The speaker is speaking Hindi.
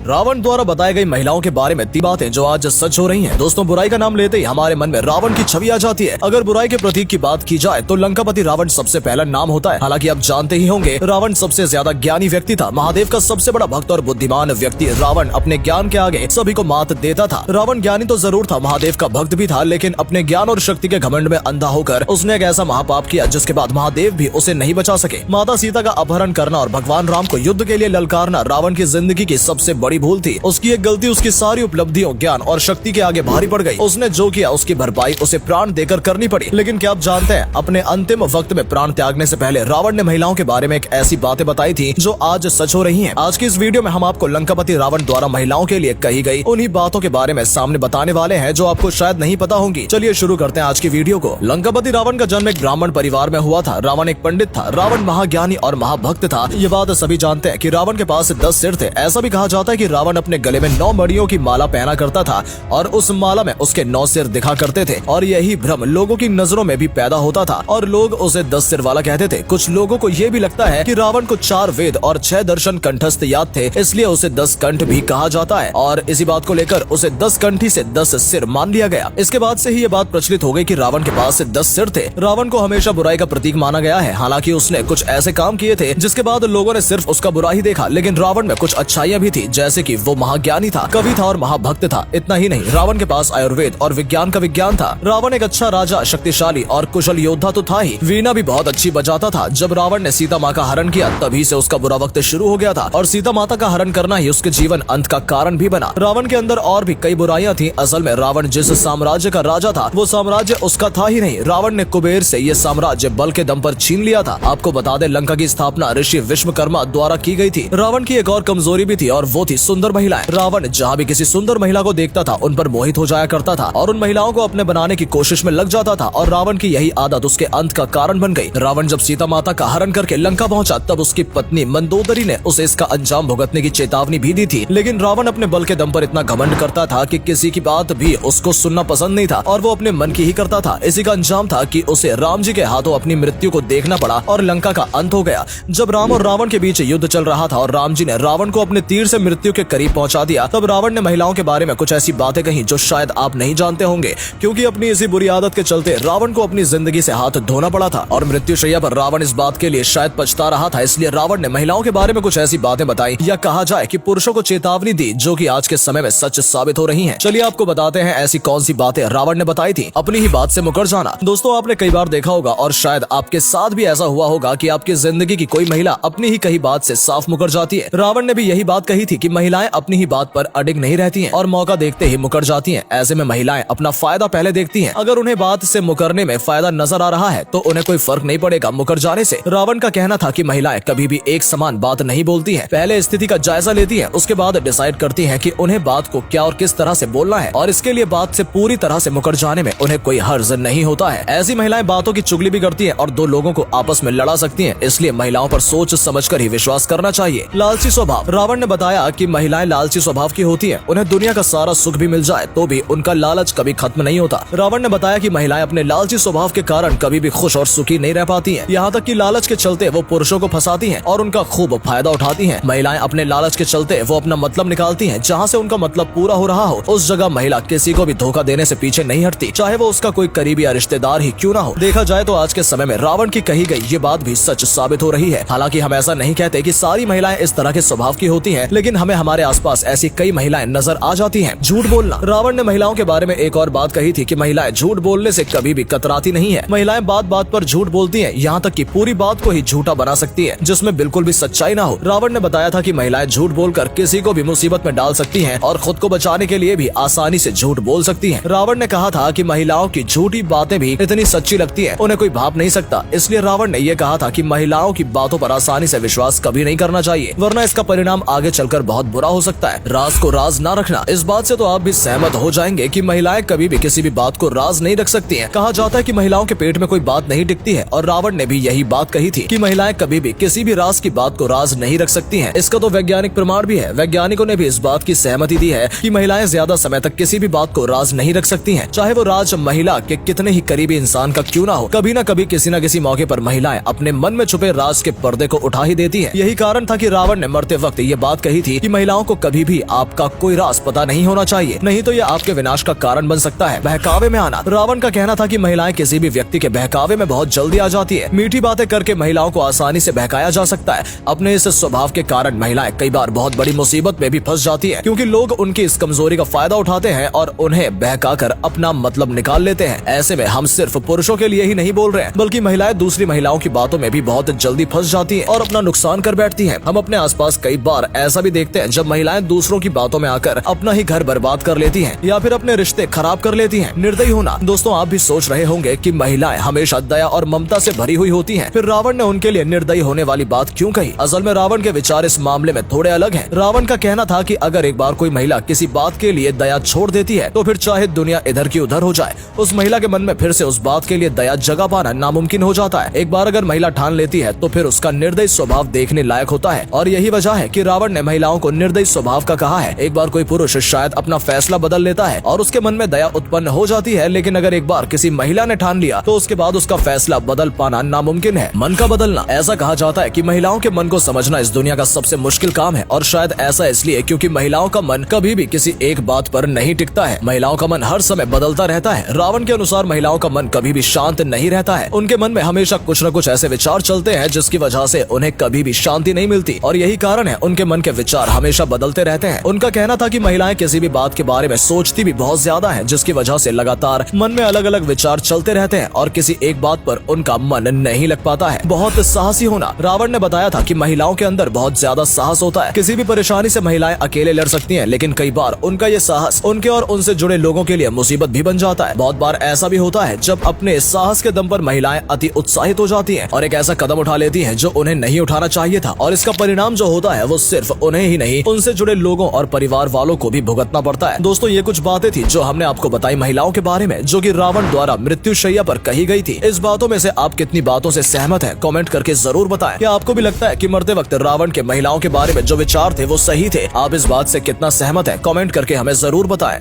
रावण द्वारा बताई गई महिलाओं के बारे में 3 बातें जो आज सच हो रही हैं। दोस्तों, बुराई का नाम लेते ही हमारे मन में रावण की छवि आ जाती है। अगर बुराई के प्रतीक की बात की जाए तो लंकापति रावण सबसे पहला नाम होता है। हालांकि आप जानते ही होंगे, रावण सबसे ज्यादा ज्ञानी व्यक्ति था। महादेव का सबसे बड़ा भक्त और बुद्धिमान व्यक्ति रावण अपने ज्ञान के आगे सभी को मात देता था। रावण ज्ञानी तो जरूर था, महादेव का भक्त भी था, लेकिन अपने ज्ञान और शक्ति के घमंड में अंधा होकर उसने एक ऐसा महापाप किया जिसके बाद महादेव भी उसे नहीं बचा सके। माता सीता का अपहरण करना और भगवान राम को युद्ध के लिए ललकारना रावण की जिंदगी की सबसे बड़ी भूल थी। उसकी एक गलती उसकी सारी उपलब्धियों, ज्ञान और शक्ति के आगे भारी पड़ गई। उसने जो किया उसकी भरपाई उसे प्राण देकर करनी पड़ी। लेकिन क्या आप जानते हैं, अपने अंतिम वक्त में प्राण त्यागने से पहले रावण ने महिलाओं के बारे में एक ऐसी बातें बताई थी जो आज सच हो रही हैं। आज की इस वीडियो में हम आपको लंकापति रावण द्वारा महिलाओं के लिए कही गई उन्हीं बातों के बारे में सामने बताने वाले हैं जो आपको शायद नहीं पता होंगी। चलिए शुरू करते हैं आज की वीडियो को। लंकापति रावण का जन्म एक ब्राह्मण परिवार में हुआ था। रावण एक पंडित था। रावण महाज्ञानी और महाभक्त था। ये बात सभी जानते हैं कि रावण के पास 10 सिर थे। ऐसा भी कहा जाता है कि रावण अपने गले में 9 मणियों की माला पहना करता था और उस माला में उसके 9 सिर दिखा करते थे। और यही भ्रम लोगों की नजरों में भी पैदा होता था और लोग उसे 10 सिर वाला कहते थे। कुछ लोगों को ये भी लगता है कि रावण को 4 वेद और 6 दर्शन कंठस्थ याद थे, इसलिए उसे 10 कंठ भी कहा जाता है। और इसी बात को लेकर उसे 10 कंठी से 10 सिर मान लिया गया। इसके बाद से ही ये बात प्रचलित हो गई कि रावण के पास 10 सिर थे। रावण को हमेशा बुराई का प्रतीक माना गया है। हालांकि उसने कुछ ऐसे काम किए थे जिसके बाद लोगों ने सिर्फ उसका बुरा ही देखा, लेकिन रावण में कुछ अच्छाइयां भी थी, जैसे कि वो महाज्ञानी था, कवि था और महाभक्त था। इतना ही नहीं, रावण के पास आयुर्वेद और विज्ञान का विज्ञान था। रावण एक अच्छा राजा, शक्तिशाली और कुशल योद्धा तो था ही, वीणा भी बहुत अच्छी बजाता था। जब रावण ने सीता माँ का हरण किया तभी से उसका बुरा वक्त शुरू हो गया था और सीता माता का हरण करना ही उसके जीवन अंत का कारण भी बना। रावण के अंदर और भी कई बुराइयां थी। असल में रावण जिस साम्राज्य का राजा था वो साम्राज्य उसका था ही नहीं। रावण ने कुबेर से ये साम्राज्य बल के दम पर छीन लिया था। आपको बता दें, लंका की स्थापना ऋषि विश्वकर्मा द्वारा की गई थी। रावण की एक और कमजोरी भी थी और वो थी सुंदर महिलाएं। रावण जहाँ भी किसी सुंदर महिला को देखता था उन पर मोहित हो जाया करता था और उन महिलाओं को अपने बनाने की कोशिश में लग जाता था और रावण की यही आदत उसके अंत का कारण बन गई। रावण जब सीता माता का हरण करके लंका पहुंचा तब उसकी पत्नी मंदोदरी ने उसे इसका अंजाम भुगतने की चेतावनी भी दी थी। लेकिन रावण अपने बल के दम पर इतना घमंड करता था कि किसी की बात भी उसको सुनना पसंद नहीं था और वो अपने मन की ही करता था। इसी का अंजाम था कि उसे राम जी के हाथों अपनी मृत्यु को देखना पड़ा और लंका का अंत हो गया। जब राम और रावण के बीच युद्ध चल रहा था और राम जी ने रावण को अपने तीर से मृत्यु के करीब पहुंचा दिया, तब रावण ने महिलाओं के बारे में कुछ ऐसी बातें कही जो शायद आप नहीं जानते होंगे, क्योंकि अपनी इसी बुरी आदत के चलते रावण को अपनी जिंदगी से हाथ धोना पड़ा था और मृत्युशैया पर रावण इस बात के लिए शायद पछता रहा था। इसलिए रावण ने महिलाओं के बारे में कुछ ऐसी बातें बताई, या कहा जाए कि पुरुषों को चेतावनी दी, जो कि आज के समय में सच साबित हो रही हैं। चलिए आपको बताते हैं ऐसी कौन सी बातें रावण ने बताई थी। अपनी ही बात से मुकर जाना। दोस्तों, आपने कई बार देखा होगा और शायद आपके साथ भी ऐसा हुआ होगा कि आपकी जिंदगी की कोई महिला अपनी ही कही बात से साफ मुकर जाती है। रावण ने भी यही बात कही थी कि महिलाएं अपनी ही बात पर अडिग नहीं रहती हैं और मौका देखते ही मुकर जाती हैं। ऐसे में महिलाएं अपना फायदा पहले देखती हैं। अगर उन्हें बात से मुकरने में फायदा नजर आ रहा है तो उन्हें कोई फर्क नहीं पड़ेगा मुकर जाने से। रावण का कहना था कि महिलाएं कभी भी एक समान बात नहीं बोलती हैं। पहले स्थिति का जायजा लेती हैं, उसके बाद डिसाइड करती हैं कि उन्हें बात को क्या और किस तरह से बोलना है और इसके लिए बात से पूरी तरह से मुकर जाने में उन्हें कोई हर्ज नहीं होता है। ऐसी महिलाएं बातों की चुगली भी करती हैं और 2 लोगों को आपस में लड़ा सकती हैं। इसलिए महिलाओं पर सोच समझकर ही विश्वास करना चाहिए। लालची स्वभाव। रावण ने बताया कि महिलाएं लालची स्वभाव की होती हैं। उन्हें दुनिया का सारा सुख भी मिल जाए तो भी उनका लालच कभी खत्म नहीं होता। रावण ने बताया कि महिलाएं अपने लालची स्वभाव के कारण कभी भी खुश और सुखी नहीं रह पाती हैं। यहाँ तक कि लालच के चलते वो पुरुषों को फंसाती हैं और उनका खूब फायदा उठाती हैं। महिलाएं अपने लालच के चलते वो अपना मतलब निकालती हैं। जहाँ से उनका मतलब पूरा हो रहा हो उस जगह महिला किसी को भी धोखा देने से पीछे नहीं हटती, चाहे वो उसका कोई करीबी या रिश्तेदार ही क्यों ना हो। देखा जाए तो आज के समय में रावण की कही गई ये बात भी सच साबित हो रही है। हालांकि हम ऐसा नहीं कहते कि सारी महिलाएं इस तरह के स्वभाव की होती हैं, लेकिन हमें हमारे आसपास ऐसी कई महिलाएं नजर आ जाती हैं। झूठ बोलना। रावण ने महिलाओं के बारे में एक और बात कही थी कि महिलाएं झूठ बोलने से कभी भी कतराती नहीं है। महिलाएं बात बात पर झूठ बोलती हैं, यहाँ तक कि पूरी बात को ही झूठा बना सकती है जिसमें बिल्कुल भी सच्चाई ना हो। रावण ने बताया था कि महिलाएं झूठ बोलकर किसी को भी मुसीबत में डाल सकती हैं और खुद को बचाने के लिए भी आसानी से झूठ बोल सकती हैं। रावण ने कहा था कि महिलाओं की झूठी बातें भी इतनी सच्ची लगती है उन्हें कोई भाप नहीं सकता। इसलिए रावण ने यह कहा था कि महिलाओं की बातों पर आसानी से विश्वास कभी नहीं करना चाहिए, वरना इसका परिणाम आगे चलकर बहुत बुरा हो सकता है। राज को राज ना रखना। इस बात से तो आप भी सहमत हो जाएंगे कि महिलाएं कभी भी किसी भी बात को राज नहीं रख सकती हैं। कहा जाता है कि महिलाओं के पेट में कोई बात नहीं टिकती है और रावण ने भी यही बात कही थी कि महिलाएं कभी भी किसी भी राज की बात को राज नहीं रख सकती हैं। इसका तो वैज्ञानिक प्रमाण भी है। वैज्ञानिकों ने भी इस बात की सहमति दी है कि महिलाएं ज्यादा समय तक किसी भी बात को राज नहीं रख सकती हैं, चाहे वो राज महिला के कितने ही करीबी इंसान का क्यों ना हो। कभी न कभी किसी न किसी मौके पर महिलाएं अपने मन में छुपे राज के पर्दे को उठा ही देती हैं। यही कारण था कि रावण ने मरते वक्त ये बात कही थी कि महिलाओं को कभी भी आपका कोई राज पता नहीं होना चाहिए, नहीं तो यह आपके विनाश का कारण बन सकता है। बहकावे में आना। रावण का कहना था कि महिलाएं किसी भी व्यक्ति के बहकावे में बहुत जल्दी आ जाती है। मीठी बातें करके महिलाओं को आसानी से बहकाया जा सकता है। अपने इस स्वभाव के कारण महिलाएं कई बार बहुत बड़ी मुसीबत में भी फंस जाती है, क्योंकि लोग उनकी इस कमजोरी का फायदा उठाते हैं और उन्हें बहकाकर अपना मतलब निकाल लेते हैं। ऐसे में हम सिर्फ पुरुषों के लिए ही नहीं बोल रहे हैं, बल्कि महिलाएं दूसरी महिलाओं की बातों में भी बहुत जल्दी फंस जाती हैं और अपना नुकसान कर बैठती हैं। हम अपने आसपास कई बार ऐसा भी देखते हैं जब महिलाएं दूसरों की बातों में आकर अपना ही घर बर्बाद कर लेती हैं या फिर अपने रिश्ते खराब कर लेती हैं। निर्दयी होना। दोस्तों, आप भी सोच रहे होंगे कि महिलाएं हमेशा दया और ममता से भरी हुई होती हैं, फिर रावण ने उनके लिए निर्दयी होने वाली बात क्यों कही? असल में रावण के विचार इस मामले में थोड़े अलग हैं। रावण का कहना था कि अगर एक बार कोई महिला किसी बात के लिए दया छोड़ देती है तो फिर चाहे दुनिया इधर की उधर हो जाए, उस महिला के मन में फिर से उस बात के लिए दया जगा पाना नामुमकिन हो जाता है। एक बार अगर महिला ठान लेती है तो फिर उसका निर्दयी स्वभाव देखने लायक होता है, और यही वजह है कि रावण ने महिलाओं को निर्दयी स्वभाव का कहा है। एक बार कोई पुरुष शायद अपना फैसला बदल लेता है और उसके मन में दया उत्पन्न हो जाती है, लेकिन अगर एक बार किसी महिला ने ठान लिया तो उसके बाद उसका फैसला बदल पाना नामुमकिन है। मन का बदलना। ऐसा कहा जाता है कि महिलाओं के मन को समझना इस दुनिया का सबसे मुश्किल काम है, और शायद ऐसा इसलिए क्योंकि महिलाओं का मन कभी भी किसी एक बात पर नहीं टिकता है। महिलाओं का मन हर समय बदलता रहता है। रावण के अनुसार महिलाओं का मन कभी भी शांत नहीं रहता है। उनके मन में हमेशा कुछ न कुछ ऐसे विचार चलते हैं जिसकी वजह से उन्हें कभी भी शांति नहीं मिलती, और यही कारण है उनके मन के विचार हमेशा बदलते रहते हैं। उनका कहना था कि महिलाएं किसी भी बात के बारे में सोचती भी बहुत ज्यादा है, जिसकी वजह से लगातार मन में अलग अलग विचार चलते रहते हैं और किसी एक बात पर उनका मन नहीं लग पाता है। बहुत साहसी होना। रावण ने बताया था कि महिलाओं के अंदर बहुत ज्यादा साहस होता है। किसी भी परेशानी से महिलाएं अकेले लड़ सकती हैं, लेकिन कई बार उनका ये साहस उनके और उनसे जुड़े लोगों के लिए मुसीबत भी बन जाता है। बहुत बार ऐसा भी होता है जब अपने साहस के दम पर महिलाएं अति उत्साहित हो जाती हैं और एक ऐसा कदम उठा लेती हैं जो उन्हें नहीं उठाना चाहिए था, और इसका परिणाम जो होता है वो सिर्फ उन्हें ही नहीं, उनसे जुड़े लोगों और परिवार वालों को भी भुगतना पड़ता है। दोस्तों, ये कुछ बातें थी जो हमने आपको बताई महिलाओं के बारे में, जो कि रावण द्वारा मृत्युशैया पर कही गई थी। इस बातों में से आप कितनी बातों से सहमत हैं? कमेंट करके जरूर बताएं। क्या आपको भी लगता है कि मरते वक्त रावण के महिलाओं के बारे में जो विचार थे वो सही थे? आप इस बात से कितना सहमत हैं? कमेंट करके हमें जरूर बताएं।